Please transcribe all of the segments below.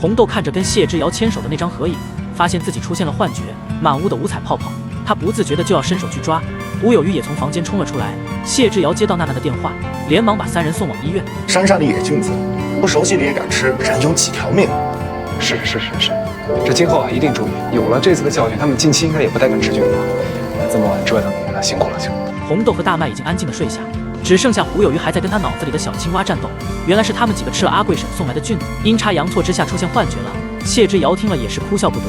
红豆看着跟谢之遥牵手的那张合影，发现自己出现了幻觉，满屋的五彩泡泡，他不自觉的就要伸手去抓。胡有余也从房间冲了出来。谢之遥接到娜娜的电话，连忙把3人送往医院。山上的野菌子，不熟悉的也敢吃，人有几条命？是，这今后啊一定注意。有了这次的教训，他们近期应该也不太敢吃菌了。这么晚折腾你了，辛苦了。红豆和大麦已经安静的睡下，只剩下胡有余还在跟他脑子里的小青蛙战斗。原来是他们几个吃了阿贵婶送来的菌子，阴差阳错之下出现幻觉了。谢之遥听了也是哭笑不得，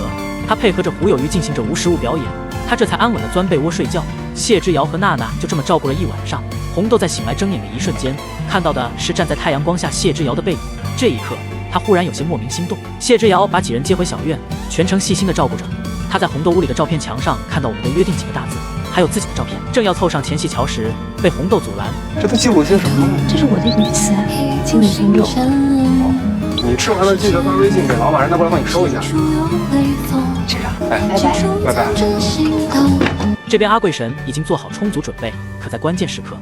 他配合着胡有余进行着无实物表演，他这才安稳的钻被窝睡觉。谢之遥和娜娜就这么照顾了一晚上。红豆在醒来睁眼的一瞬间，看到的是站在太阳光下谢之遥的背影。这一刻，他忽然有些莫名心动。谢之遥把几人接回小院，全程细心的照顾着。他在红豆屋里的照片墙上看到我们的约定几个大字，还有自己的照片。正要凑上前戏桥时，被红豆阻拦。这都记录些什么？这是我的隐私，请你尊重。你吃完了记得发微信给老板，让他过来帮你收一下。知道。哎，拜拜。这边阿贵婶已经做好充足准备，可在关键时刻，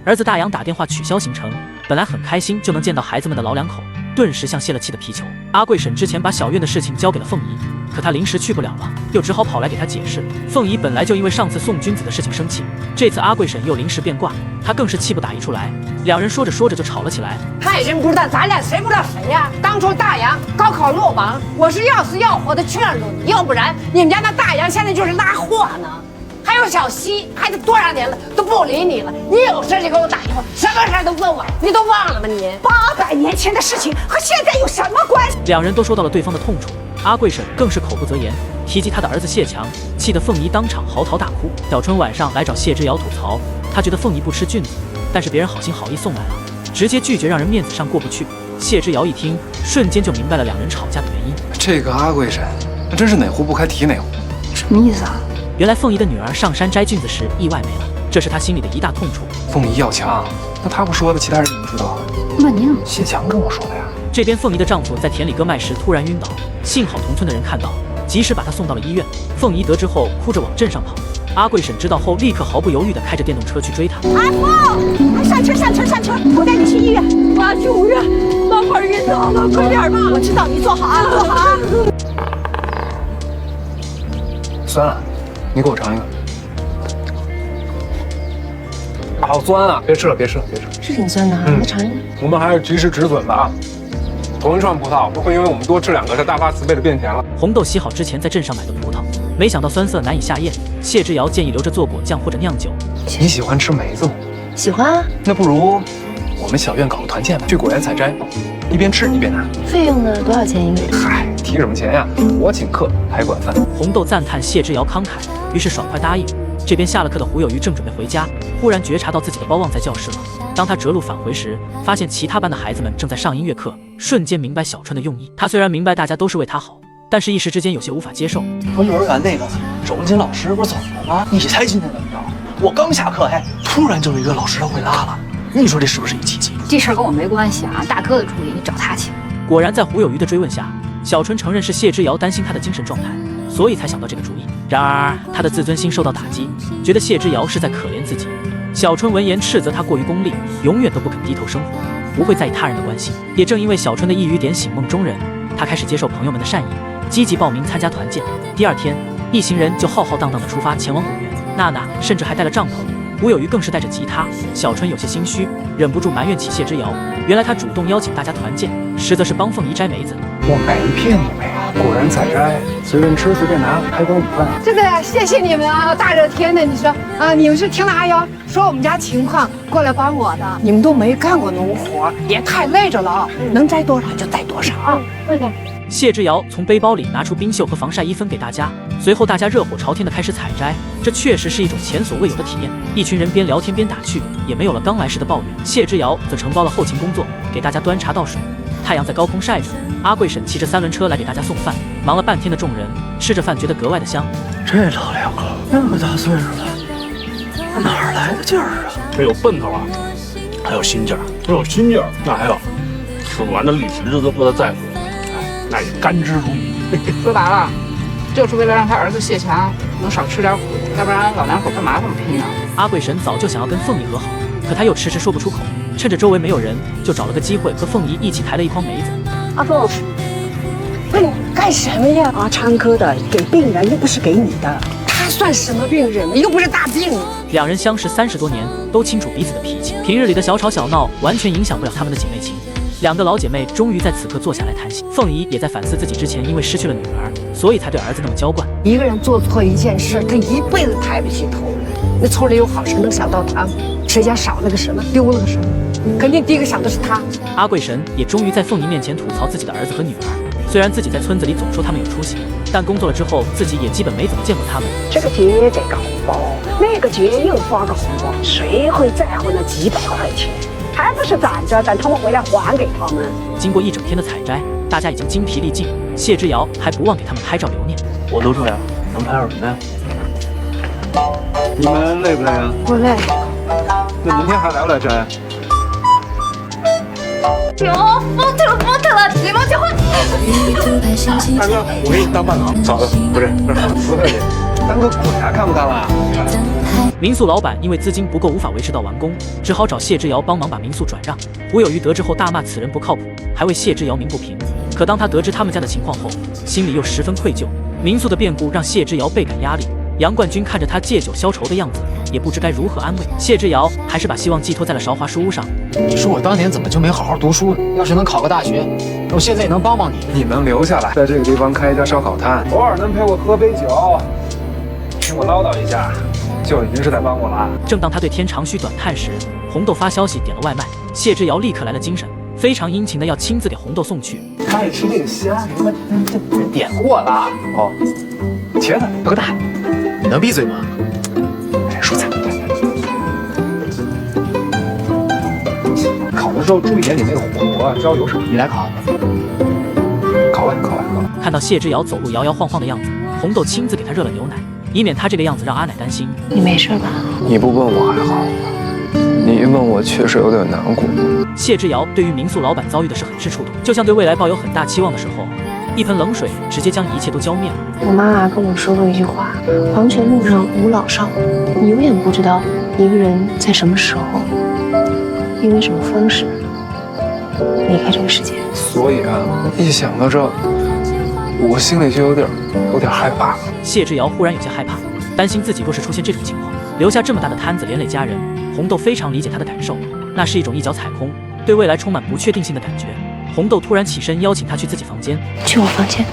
儿子大洋打电话取消行程。本来很开心就能见到孩子们的老两口，顿时像泄了气的皮球。阿贵婶之前把小院的事情交给了凤仪，可她临时去不了了，又只好跑来给她解释。凤仪本来就因为上次送君子的事情生气，这次阿贵婶又临时变卦，她更是气不打一处来。两人说着说着就吵了起来。害人不知道咱俩谁不知道谁呀？当初大洋高考落榜，我是要死要活的劝住你，要不然你们家那大洋现在就是拉货呢。还有小西，孩子多少年了都不理你了，你有事就给我打电话，什么事都问我，你都忘了吗你？800年前的事情和现在有什么关系？两人都说到了对方的痛处，阿贵婶更是口不择言，提及他的儿子谢强，气得凤仪当场嚎啕大哭。小春晚上来找谢之遥吐槽，他觉得凤仪不吃菌子，但是别人好心好意送来了，直接拒绝让人面子上过不去。谢之遥一听，瞬间就明白了两人吵架的原因。这个阿贵婶，那真是哪壶不开提哪壶。什么意思啊？原来凤仪的女儿上山摘菌子时意外没了，这是她心里的一大痛处。凤仪要强，那她不说的，其他人怎么知道啊？那你怎么？谢强跟我说的呀。这边凤仪的丈夫在田里割麦时突然晕倒，幸好同村的人看到，及时把他送到了医院。凤仪得知后哭着往镇上跑，阿贵婶知道后立刻毫不犹豫地开着电动车去追他。阿凤，上车，我带你去医院。妈，救人！老板晕倒了，快点吧！我知道，你坐好啊，坐好啊。酸啊，你给我尝一个。好酸啊！别吃了。是挺酸的，再尝一个。我们还是及时止损吧啊！同一串葡萄不会因为我们多吃2个，就大发慈悲的变甜了。红豆洗好之前在镇上买的葡萄，没想到酸涩难以下咽。谢之遥建议留着做果酱或者酿酒。你喜欢吃梅子吗？喜欢啊。那不如我们小院搞个团建吧，去果园采摘，一边吃一边拿。费用呢？多少钱一个人？嗨，提什么钱呀？我请客，还管饭。红豆赞叹谢之遥慷慨，于是爽快答应。这边下了课的胡有余正准备回家，忽然觉察到自己的包忘在教室了。当他折路返回时，发现其他班的孩子们正在上音乐课，瞬间明白小春的用意。他虽然明白大家都是为他好，但是一时之间有些无法接受。我幼儿园那个周文琴老师不是走了吗？你猜今天怎么着？我刚下课，突然就有一个老师会拉了。你说这是不是一奇迹？这事儿跟我没关系啊，大哥的主意，你找他去。果然在胡有余的追问下，小春承认是谢之遥担心他的精神状态，所以才想到这个主意。然而他的自尊心受到打击，觉得谢之遥是在可怜自己。小春闻言斥责他过于功利，永远都不肯低头生活，不会在意他人的关心。也正因为小春的一语点醒梦中人，他开始接受朋友们的善意，积极报名参加团建。第2天，一行人就浩浩荡荡地出发前往果园，娜娜甚至还带了帐篷，胡有余更是带着吉他。小春有些心虚，忍不住埋怨起谢之遥。原来他主动邀请大家团建，实则是帮凤仪摘梅子。我没骗你们呀，果然采摘，随便吃随便拿，还管午饭。真的谢谢你们啊！大热天的，你说啊，你们是听了阿瑶说我们家情况过来帮我的，你们都没干过农活，也太累着了，能摘多少就摘多少啊！谢之遥从背包里拿出冰袖和防晒衣分给大家，随后大家热火朝天的开始采摘，这确实是一种前所未有的体验。一群人边聊天边打趣，也没有了刚来时的抱怨。谢之遥则承包了后勤工作，给大家端茶倒水。太阳在高空晒着，阿贵婶骑着3轮车来给大家送饭。忙了半天的众人吃着饭觉得格外的香。这老两口那么大岁数了，哪儿来的劲儿啊？这有奔头啊，还有心劲儿，那还有吃不完的绿皮日子过得再苦，那也甘之如饴。说白了，就是为了让他儿子谢强能少吃点苦，要不然老两口干嘛这么拼呢？阿贵婶早就想要跟凤仪和好，可她又迟迟说不出口，趁着周围没有人，就找了个机会和凤仪一起抬了一筐梅子。阿凤，干什么呀？啊，唱歌的，给病人又不是给你的。他算什么病人？又不是大病。两人相识30多年，都清楚彼此的脾气，平日里的小吵小闹完全影响不了他们的姐妹情。两个老姐妹终于在此刻坐下来谈心。凤仪也在反思自己之前因为失去了女儿，所以才对儿子那么娇惯。一个人做错一件事，他一辈子抬不起头来。那村里有好事能想到他吗？谁家少了个什么，丢了个什么，肯定第一个想的是他。阿贵神也终于在凤仪面前吐槽自己的儿子和女儿。虽然自己在村子里总说他们有出息，但工作了之后，自己也基本没怎么见过他们。这个节给个红包，那个节又发个红包，谁会在乎那几百块钱？还不是攒着等他们回来还给他们。经过一整天的采摘，大家已经精疲力尽。谢之遥还不忘给他们拍照留念。我都这样，能拍点什么呀？你们累不累啊？不累。那明天还来不来摘？哟，疯特了，礼貌结婚。大哥，我给你当伴郎。嫂子，不是，不客气。当个鬼啊，看不看了？民宿老板因为资金不够，无法维持到完工，只好找谢之遥帮忙把民宿转让。吴有余得知后大骂此人不靠谱，还为谢之遥鸣不平。可当他得知他们家的情况后，心里又十分愧疚。民宿的变故让谢之遥倍感压力。杨冠军看着他借酒消愁的样子，也不知该如何安慰。谢之遥还是把希望寄托在了韶华书屋上。你说我当年怎么就没好好读书呢？要是能考个大学，我现在也能帮帮你。你能留下来，在这个地方开一家烧烤摊，偶尔能陪我喝杯酒，听我唠叨一下，就已经是在帮我了。正当他对天长吁短叹时，红豆发消息点了外卖，谢之遥立刻来了精神，非常殷勤的要亲自给红豆送去。他爱吃这个虾，你们点过了哦。茄子有个大，你能闭嘴吗？蔬菜。烤的时候注意点你那个火焦油什么。你来烤。烤完。看到谢之遥走路摇摇晃晃的样子，红豆亲自给他热了牛奶，以免他这个样子让阿奶担心。你没事吧？你不问我还好，你一问我确实有点难过。谢之遥对于民宿老板遭遇的事很是触动，就像对未来抱有很大期望的时候，一盆冷水直接将一切都浇灭了。我妈妈跟我说过一句话：黄泉路上无老少，你永远不知道一个人在什么时候，因为什么方式离开这个世界。所以啊，一想到这，我心里就有点害怕。谢之遥忽然有些害怕，担心自己若是出现这种情况，留下这么大的摊子连累家人。红豆非常理解他的感受，那是一种一脚踩空，对未来充满不确定性的感觉。红豆突然起身邀请他去自己房间。去我房间？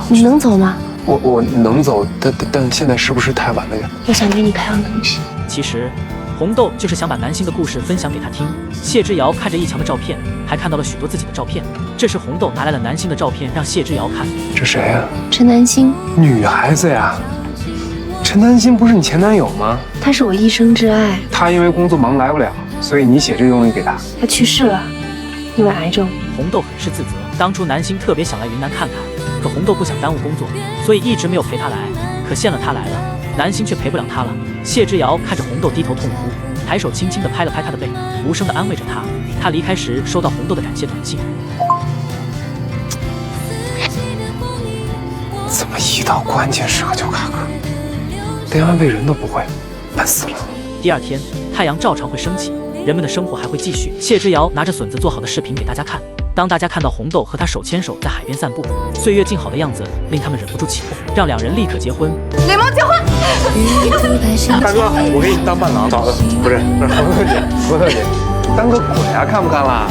你能走吗？我能走，但现在是不是太晚了呀？我想给你看样东西。其实红豆就是想把南星的故事分享给他听。谢之遥看着一墙的照片，还看到了许多自己的照片。这时红豆拿来了南星的照片让谢之遥看。这谁呀？陈南星。女孩子呀。陈南星不是你前男友吗？他是我一生挚爱。他因为工作忙来不了，所以你写这个东西给他。他去世了，因为癌症。红豆很是自责，当初南星特别想来云南看看，可红豆不想耽误工作，所以一直没有陪他来。可现了他来了，南星却陪不了他了。谢之遥看着红豆低头痛哭，抬手轻轻地拍了拍他的背，无声地安慰着他。他离开时收到红豆的感谢短信。怎么一到关键时刻就卡壳？连安慰人都不会，烦死了。第二天，太阳照常会升起，人们的生活还会继续。谢之遥拿着笋子做好的视频给大家看。当大家看到红豆和他手牵手在海边散步，岁月静好的样子，令他们忍不住起哄，让两人立刻结婚。礼貌结婚。大哥，我给你当伴郎。嫂子，不是，不客气。当个鬼啊，看不看了？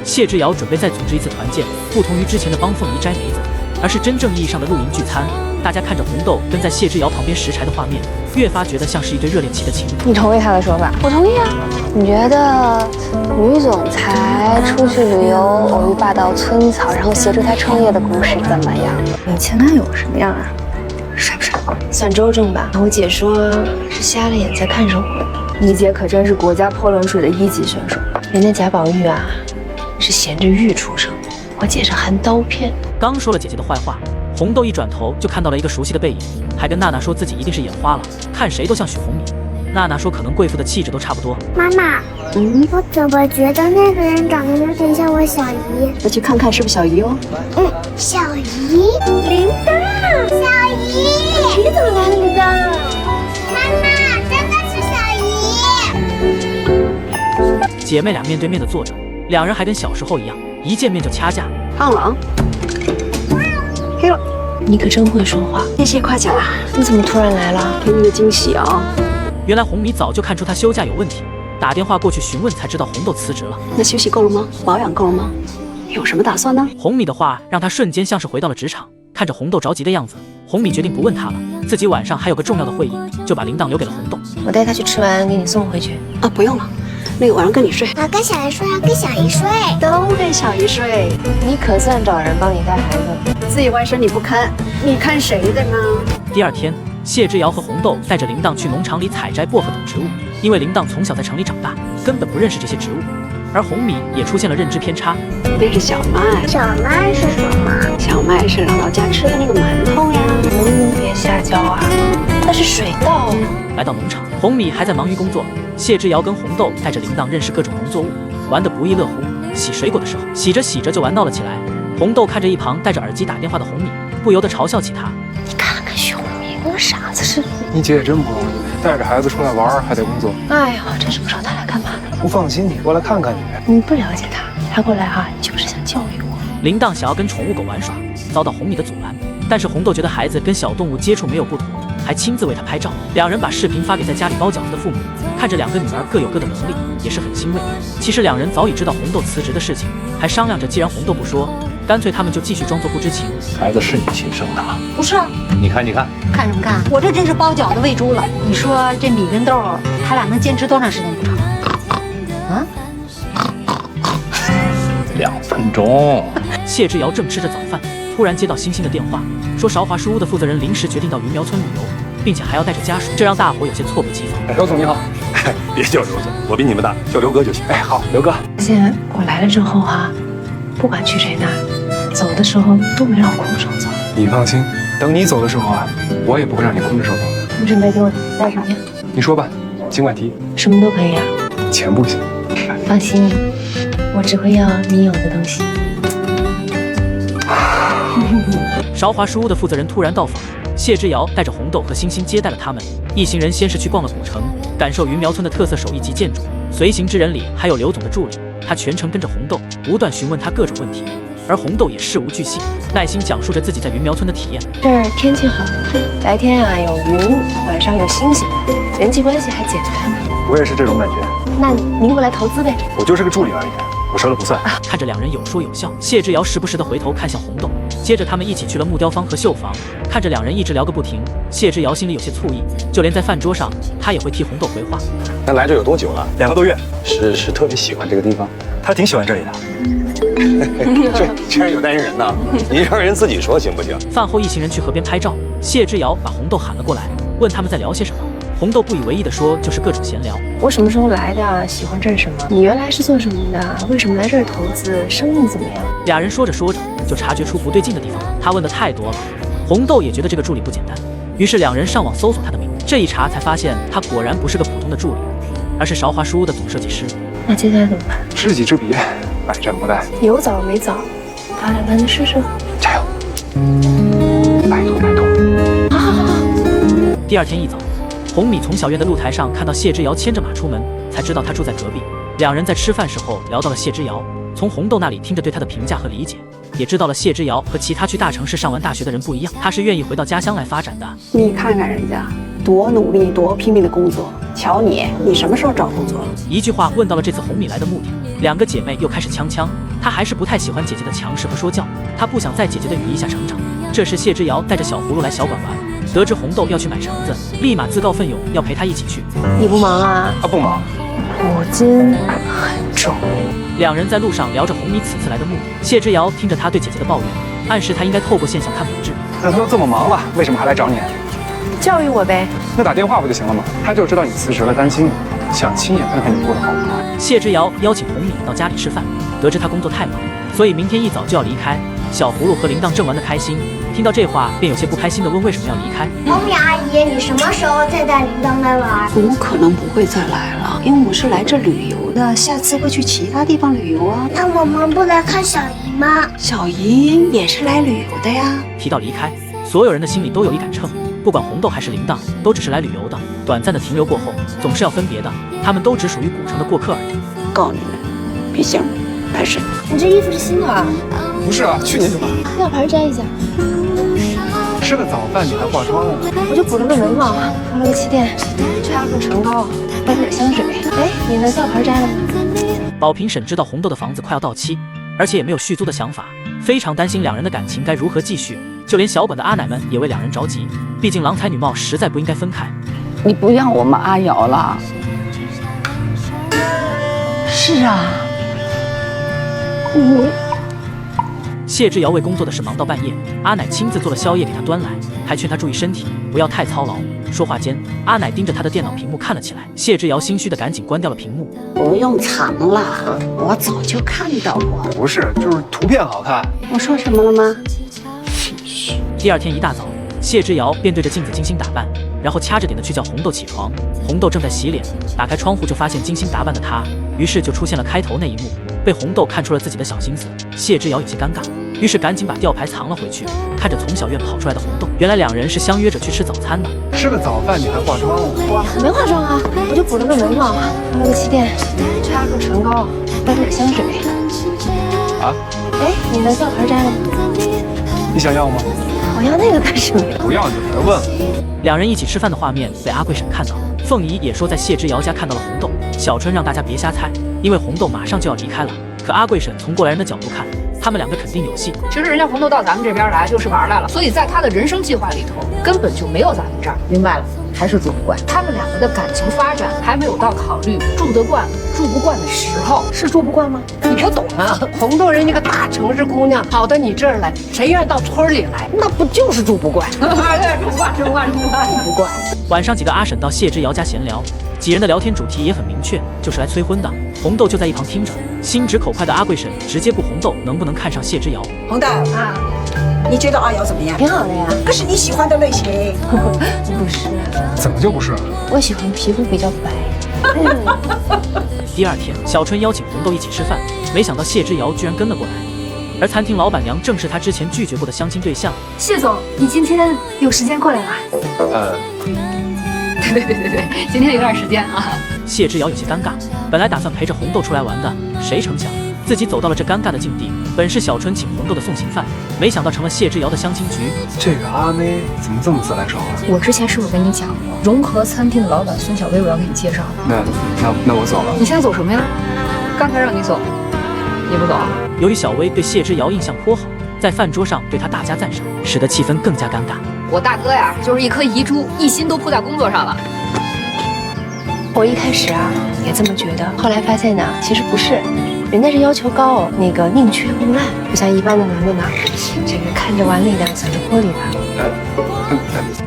谢之遥准备再组织一次团建，不同于之前的帮凤仪摘梅子，而是真正意义上的露营聚餐。大家看着红豆跟在谢之遥旁边拾柴的画面，越发觉得像是一对热恋期的情侣。你同意他的说法？我同意啊。你觉得女总裁出去旅游偶遇霸道村草，然后协助他创业的故事怎么样？你前男友什么样啊？帅不帅？算周正吧。我姐说是瞎了眼在看守我。你姐可真是国家泼冷水的1级选手。人家贾宝玉啊，是衔着玉出生，我姐是含刀片。刚说了姐姐的坏话，红豆一转头就看到了一个熟悉的背影，还跟娜娜说自己一定是眼花了，看谁都像许红敏。娜娜说可能贵妇的气质都差不多。妈妈，我怎么觉得那个人长得有点像我小姨？再去看看是不是小姨哦。小姨，铃铛，小姨，你怎么来了，铃铛？妈妈，真的是小姨。姐妹俩面对面的坐着，两人还跟小时候一样，一见面就掐架。胖了啊！黑了。你可真会说话，谢谢夸奖啊！你怎么突然来了？给你个惊喜啊！原来红米早就看出他休假有问题，打电话过去询问，才知道红豆辞职了。那休息够了吗？保养够了吗？有什么打算呢？红米的话让他瞬间像是回到了职场。看着红豆着急的样子，红米决定不问他了，自己晚上还有个重要的会议，就把铃铛留给了红豆。我带他去吃完，给你送回去。啊，不用了，那个晚上跟你睡。我跟小姨睡，要跟小姨睡，都跟小姨睡。你可算找人帮你带孩子，自己外甥你不看，你看谁的呢？第二天，谢之遥和红豆带着铃铛去农场里采摘薄荷等植物，因为铃铛从小在城里长大，根本不认识这些植物。而红米也出现了认知偏差。那是小麦。小麦是什么？小麦是姥姥家吃的那个馒头呀。别瞎教啊，那是水稻。来到农场，红米还在忙于工作，谢之遥跟红豆带着铃铛认识各种农作物，玩得不亦乐乎。洗水果的时候，洗着洗着就玩闹了起来。红豆看着一旁戴着耳机打电话的红米，不由得嘲笑起他。你看看徐红米，跟个傻子似的。你姐也真不容易，带着孩子出来玩还得工作。哎呀，这什么时候他来干嘛呢？不放心你，过来看看你。你不了解他，他过来就是想教育我。铃铛想要跟宠物狗玩耍，遭到红米的阻拦，但是红豆觉得孩子跟小动物接触没有不妥，还亲自为他拍照。两人把视频发给在家里包饺子的父母，看着两个女儿各有各的能力，也是很欣慰。其实两人早已知道红豆辞职的事情，还商量着既然红豆不说，干脆他们就继续装作不知情。孩子是你亲生的吗？不是啊。你看，你看，看什么看？我这真是包饺子喂猪了。你说这米跟豆，他俩能坚持多长时间不吵？啊？2分钟。谢之遥正吃着早饭，突然接到星星的电话，说韶华书屋的负责人临时决定到云苗村旅游，并且还要带着家属，这让大伙有些猝不及防。刘总你好。别叫刘总，我比你们大，叫刘哥就行。哎，好，刘哥。发现我来了之后不管去谁那儿，走的时候都没让我空手走。你放心，等你走的时候我也不会让你空着手走。你准备给我带什么呀？你说吧，尽管提。什么都可以啊。钱不行。放心，我只会要你有的东西。韶华书屋的负责人突然到访，谢之遥带着红豆和星星接待了他们。一行人先是去逛了古城，感受云苗村的特色手艺及建筑。随行之人里还有刘总的助理，他全程跟着红豆，不断询问他各种问题，而红豆也事无巨细，耐心讲述着自己在云苗村的体验。这儿天气好，白天有云，晚上有星星，人际关系还简单。我也是这种感觉。那您过来投资呗？我就是个助理而已，我说了不算。看着两人有说有笑，谢之遥时不时地回头看向红豆，接着他们一起去了木雕坊和绣坊。看着两人一直聊个不停，谢之遥心里有些醋意，就连在饭桌上，他也会替红豆回话。那来这有多久了？2个多月。是特别喜欢这个地方？他挺喜欢这里的。这有代言人呢，你让人自己说行不行？饭后一行人去河边拍照，谢之遥把红豆喊了过来，问他们在聊些什么。红豆不以为意地说，就是各种闲聊。我什么时候来的？喜欢这儿什么？你原来是做什么的？为什么来这儿投资？生意怎么样？俩人说着说着，就察觉出不对劲的地方。他问的太多了，红豆也觉得这个助理不简单，于是两人上网搜索他的名字。这一查才发现，他果然不是个普通的助理，而是韶华书屋的总设计师。那接下来怎么办？知己知彼，百战不殆。有枣没枣，把两盘子试试。加油！拜托拜托。好。第二天一早，红米从小院的露台上看到谢之遥牵着马出门，才知道他住在隔壁。两人在吃饭时候聊到了谢之遥，从红豆那里听着对他的评价和理解，也知道了谢之遥和其他去大城市上完大学的人不一样，他是愿意回到家乡来发展的。你看看人家多努力多拼命的工作，瞧你什么时候找工作了？一句话问到了这次红米来的目的，两个姐妹又开始呛。她还是不太喜欢姐姐的强势和说教，她不想在姐姐的羽翼下成长。这时谢之遥带着小葫芦来小馆玩，得知红豆要去买橙子，立马自告奋勇要陪她一起去。你不忙啊？他不忙。五斤很重。两人在路上聊着红米此次来的目的。谢之遥听着她对姐姐的抱怨，暗示她应该透过现象看本质。那他都这么忙了，为什么还来找你？教育我呗。那打电话不就行了吗？他就知道你辞职了，担心你，想亲眼看看你过得好不好。谢之遥邀请红米到家里吃饭，得知她工作太忙，所以明天一早就要离开。小葫芦和铃铛正玩得开心，听到这话便有些不开心地问为什么要离开。红米阿姨，你什么时候再带铃铛来玩？我可能不会再来了，因为我是来这旅游的，下次会去其他地方旅游啊。那我们不来看小姨吗？小姨也是来旅游的呀。提到离开，所有人的心里都有一杆秤，不管红豆还是铃铛，都只是来旅游的，短暂的停留过后，总是要分别的。他们都只属于古城的过客而已。告诉你们，别想拍摄。你这衣服是新的啊？不是啊，去年就买。吊牌摘一下。吃个早饭你还化妆啊？我就补了个眉毛，涂了个气垫，擦个唇膏，喷点香水。哎，你的吊牌摘了吗？宝平婶知道红豆的房子快要到期，而且也没有续租的想法，非常担心两人的感情该如何继续。就连小本的阿奶们也为两人着急，毕竟郎才女貌实在不应该分开。你不要我们阿瑶了。是啊。谢之遥为工作的事忙到半夜，阿奶亲自做了宵夜给他端来，还劝他注意身体，不要太操劳。说话间，阿奶盯着他的电脑屏幕看了起来，谢之遥心虚的赶紧关掉了屏幕。不用藏了，我早就看到过。不是，就是图片好看。我说什么了吗？第二天一大早，谢之遥便对着镜子精心打扮，然后掐着点的去叫红豆起床。红豆正在洗脸，打开窗户就发现精心打扮的她，于是就出现了开头那一幕。被红豆看出了自己的小心思，谢之遥有些尴尬，于是赶紧把吊牌藏了回去。看着从小院跑出来的红豆，原来两人是相约着去吃早餐的。吃个早饭你还化妆啊？我没化妆啊，我就补了个眉毛，涂了个气垫，擦个唇膏，喷点香水。啊？哎，你的吊牌摘了吗？你想要吗？我要那个干什么呀？不要你就别问了。两人一起吃饭的画面被阿贵婶看到，凤仪也说在谢之遥家看到了红豆。小春让大家别瞎猜，因为红豆马上就要离开了。可阿贵婶从过来人的角度看，他们两个肯定有戏。其实人家红豆到咱们这边来就是玩来了，所以在他的人生计划里头根本就没有咱们这儿。明白了，还是住不惯。他们两个的感情发展还没有到考虑住得惯住不惯的时候。是住不惯吗？你不懂啊，红豆人家个大城市姑娘跑到你这儿来，谁愿意到村里来？那不就是住不惯？住不惯。晚上几个阿婶到谢之遥家闲聊，几人的聊天主题也很明确，就是来催婚的。红豆就在一旁听着，心直口快的阿贵婶直接问红豆能不能看上谢之遥。红豆啊，你觉得阿瑶怎么样？挺好的呀。可是你喜欢的类型。不是。怎么就不是？我喜欢皮肤比较白。第二天，小春邀请红豆一起吃饭，没想到谢之遥居然跟了过来。而餐厅老板娘正是他之前拒绝过的相亲对象。谢总，你今天有时间过来吗？对，今天有段时间啊。谢之遥有些尴尬，本来打算陪着红豆出来玩的，谁成想自己走到了这尴尬的境地。本是小春请红豆的送行饭，没想到成了谢之遥的相亲局。这个阿妹怎么这么自来熟啊？我之前是不是跟你讲过，融合餐厅的老板孙小薇，我要给你介绍。那我走了。你现在走什么呀？刚才让你走，你不走啊？由于小薇对谢之遥印象颇好，在饭桌上对他大加赞赏，使得气氛更加尴尬。我大哥呀，就是一颗遗珠，一心都扑在工作上了。我一开始啊也这么觉得，后来发现呢，其实不是，人家是要求高，那个宁缺毋滥，不像一般的男的呢，这个看着碗里的想着锅里的。